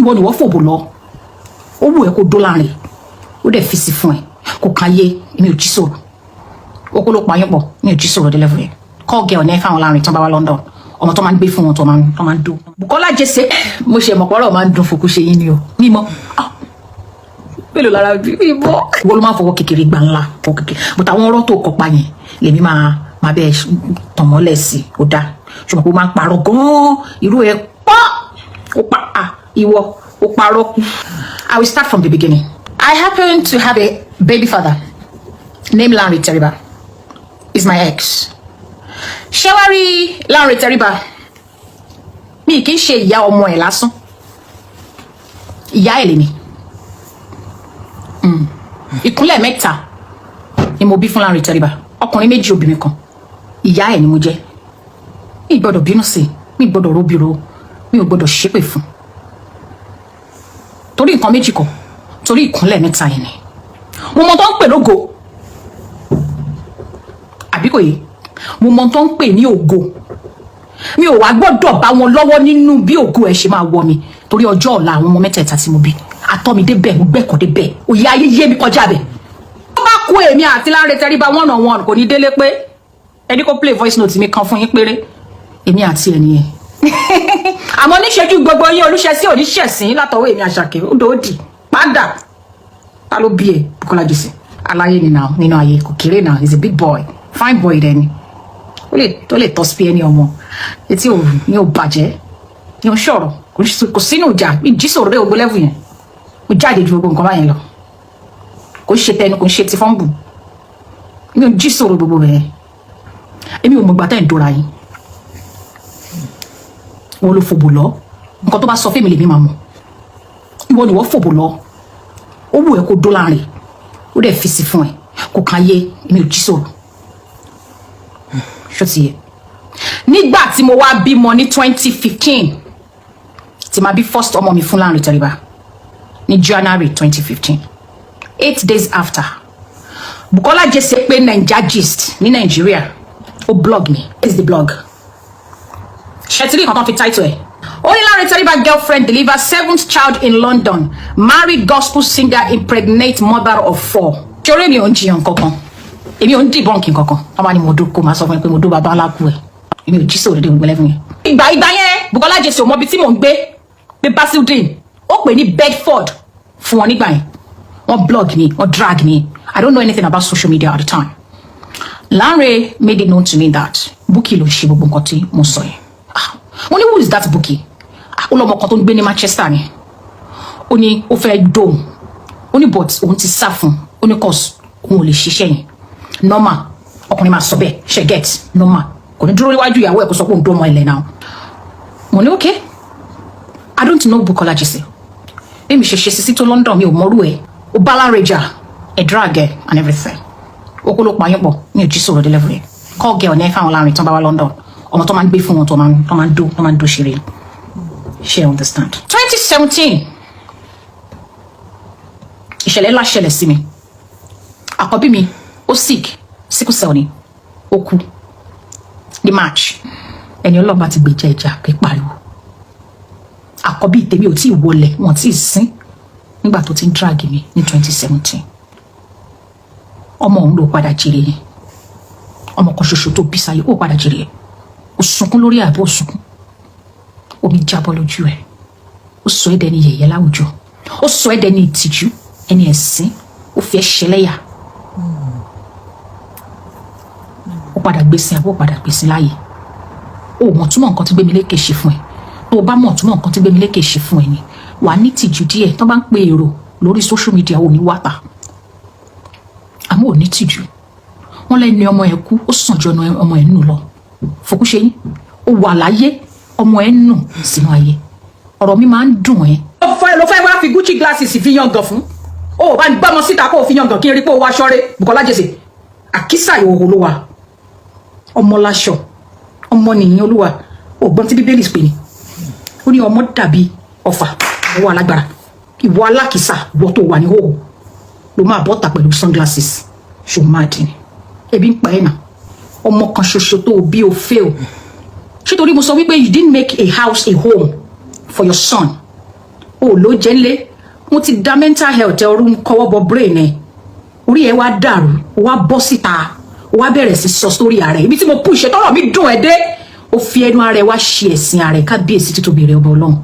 ìwọ ni wọ́n fòbò lọ ó wù ẹ́ kó dó láàrin ó dẹ̀ fi sí fún ẹ kò káyé èmi ò jí sọ̀rọ̀ ó kó ló pa yín pọ̀ mi ò jí sọ̀rọ̀ dé level yẹn call girl ní fáwọn láàrin tó bá wá London ọmọ tó máa ń gbé fún wọn tó máa ń dó. Bukola Jesse mo ṣe mọ̀ pọ̀rọ̀ máa ń dùn fòkú ṣe yín ni o mímọ́ mélòó lára bí mímọ́. wọ́n ló máa fọwọ́ kékeré gbà ńlá fọwọ́ kékeré but àwọn ọ̀rọ̀ tó kọpa yẹn lèmi máa bẹ́ẹ̀ tàn mọ́lẹ̀ sí ó dáa ṣùgbọ́n ó máa ń parọ́ gan-an irú ẹ̀ pọ́ ó pa ìwọ ó parọ́ kú. I will start from the beginning. I happen to have a baby father named Lanre Teriba. Is my ex. Shewari Lanre Teriba. Mi kì í ṣe ìyá ọmọ ẹ̀ lásán. Ìyá ẹ̀ lèmi. Ìkúnlẹ̀ mẹ́ta ni mo bí fún Lanre Teriba. Ọkùnrin méjì obìnrin kan. Ìyá ẹ̀ ni mo jẹ́. Mi gbọ́dọ̀ bínú sí, mi gbọ́dọ̀ róbìrò, mi ò gbọ́dọ̀ ṣépè fún. Torí nǹkan méjì kan, torí ìkúnlẹ̀ mẹ́ta yẹn ni. Mo mọ tó ń pè lógo. Àbí kò yé? Mo mọ tó ń pè ní ògo. Mi ò wá gbọ́dọ̀ bá wọn lọ́wọ́ nínú bí ògo ẹ̀ ṣe máa wọ mi torí ọjọ́ ọ̀la àwọn ọmọ mẹ́tẹ̀ẹ̀ta tí mo bí. Àtọ́ mi débẹ̀, mo gbẹ́kọ̀ọ́ débẹ̀. Òye ayé yé mi kọjá bẹ̀. Tó bá kú èmi àti Lanre Teriba one on one kò ní délé pé ẹni kó play voice note mi kan fún yín péré. Èmi àti ẹ̀ nìyẹn. Àmọ́ níṣẹ́jú gbogbo yín olúṣẹ́sí oníṣẹ́sìn látọwọ́ èmi Àṣàkẹ́ ó dòódì padà. Ta ló bí ẹ Bukola Jesse? Aláyé ni now nínú ayé kò kéré now, he's a big boy, fine boy dẹni. Ó lè tọ́ sí ẹni ọmọ. Etí ò ní ò bàjẹ́, ní ò ṣọ̀rọ̀, kò sínú ìjà, bí jí sọ̀rọ̀ dé gbogbo level yẹn. Ó jáde ju gbogbo nǹkan báyẹn lọ. Kò ṣe tẹnu, kò ṣe ti fọ́nbù. Ní ò jí sọ̀rọ̀ gbogbo bẹ́ẹ̀. Èmi ò mọ̀ gbà tẹ́ ń dóra yín. Wọ́n ló fòbò lọ. Nǹkan tó bá sọ fẹ́mi lèmi máa mọ̀. Ìwọ ni wọ́n fòbò lọ. Ó wù ẹ́ kó dó láàrin. Ó dẹ̀ fi sí fún ẹ. Kò káyé èmi ò jí sọ̀rọ̀. Ṣó ti yẹ. Nígbà tí mo wá bímọ ní 2015 tí ma bí first ọmọ mi fún Lanre Teriba ní January 2015 8 days after Bukola Jesse pé Naija Gist ní Nigeria ó blog mi. Is the blog ṣètìlí kankan fi title ẹ. Only Lanre Teriba girlfriend delivers 7th child in London. Married gospel singer impregnate mother of 4. Ṣoré mi ò ń jiyàn kankan. Èmi ò ń debunk kankan. Ọmọ ni mo dún kó máa sọ fún mi pé mo dún bàbá aláku ẹ̀. Èmi ò jí sọ̀rọ̀ dé gbogbo lẹ́fún yẹn. Ìgbà yẹn Bukola Jesse ò mọ ibi tí mò ń gbé pé Basildin. Ó pè ní Bedford fún wọn nígbà yẹn. Wọ́n blog mi, wọ́n drag mi. I don't know anything about social media at the time. Lanre made it known to me that Bukky ló ṣe gbogbo nǹkan tí mo sọ yẹn. Mo ní who is that Bukky? Ó lọ́mọ kan tó ń gbé ní Manchester ni. Ó ní ó fẹ́ dóhùn. Ó ní but òun ti sá fún. Ó ní cause òun ò lè ṣiṣẹ́ yẹn. Normal ọkùnrin máa sọ bẹ́ẹ̀ ṣe get normal. Kò ní dúró níwájú ìyàwó ẹ̀ kó sọ pé òun dó ọmọ ilẹ̀ náà. Mo ní okay. I don't know Bukola Jesse. Bí mi ṣe ṣe sí tó London mi ò mọrú ẹ̀. Ó bá Lanre jà ẹ̀ drag ẹ̀ and everything. Ó kó ló pa yín pọ̀ mi ò jí sọ̀rọ̀ dé level yẹn. Call girl ní fáwọn láàrin tó bá wá London. Ọmọ tó máa ń gbé fún wọn tó máa ń dó ṣeré. She understand. 2017 ìṣẹ̀lẹ̀ ńlá ṣẹlẹ̀ sí mi. Àkọ́bí mi ó sick sickle cell ni ó kú ní March. Ẹni Ọlọ́run ti gbèjà ìjà pé pariwo. Àkọ́bí tèmi ò tí ì wọlé wọn tí ì sín nígbà tó ti ń drag mi ní 2017. Ọmọ òun ló padà jèrè yẹn. Ọmọ kan ṣoṣo tó bí sáyé ó padà jèrè yẹn. Ó sunkún lórí àbó sunkún. Omi jábọ́ lójú ẹ̀. Ó sọ ẹ́ dẹni yẹ̀yẹ́ láwùjọ. Ó sọ ẹ́ dẹni ìtìjú, ẹni ẹ̀sín. Ó fi ẹ́ ṣẹlẹ́yà. Ó padà gbèsè àbó padà gbèsè láàyè. Ó mọ̀ túmọ̀ nǹkan tí Gbémilékè ṣe fún ẹ. Tó o bá mọ̀ túmọ̀ nǹkan tí Gbémilékè ṣe fún ẹ ni wàá ní tìjú díẹ̀ tó bá ń pe èrò lórí social media ò ní wáta. Àmọ́ ò ní tìjú. Wọ́n lẹ́ni ọmọ ẹ̀ kú ó sàn ju ọmọ ẹ̀ nù lọ. Fòkú ṣe yín. Ó wà láyé ọmọ ẹ̀ nù sínú ayé. Ọ̀rọ̀ mi máa ń dùn ẹ́. Ló fẹ́ wá fi Gucci glasses fi yangàn fún. Ó bá ń gbọ́mọ síta kó fi yangàn kí n rí pé ó wá ṣọ́rẹ́ Bukola Jesse. Àkísà ìhòòhò ló wà. Ọmọ láṣọ. Ọmọ nìyẹn Olúwa. Ògbọ́n tí Bíbélì pè ní. Ó ní ọmọ dàbí ọfà ọwọ́ alágbára. Ìwọ alákìsà ìwọ tó wà ní hòhò. Ló máa bọ́ta pẹ̀lú sunglasses. Ṣò máa dín ní. Ebi ń pa ẹ̀ náà. Ọmọ kan ṣoṣo tó bí o fẹ́ o. Ṣé torí mo sọ wípé you didn't make a house a home for your son. o ló jẹ́ nlé mo ti da mental health orun kọ́wọ́ bọ brain ẹ orí ẹ wá dàrú wá bọ́ síta wá bẹ̀rẹ̀ sí sọ story ara ẹ ibi tí mo push ẹ tọ́rọ̀ mi dùn ẹ dé ó fi ẹnu ara ẹ wá ṣe ẹ̀sìn ara ẹ kábíyèsí títóbi rẹ ọba Ọlọ́run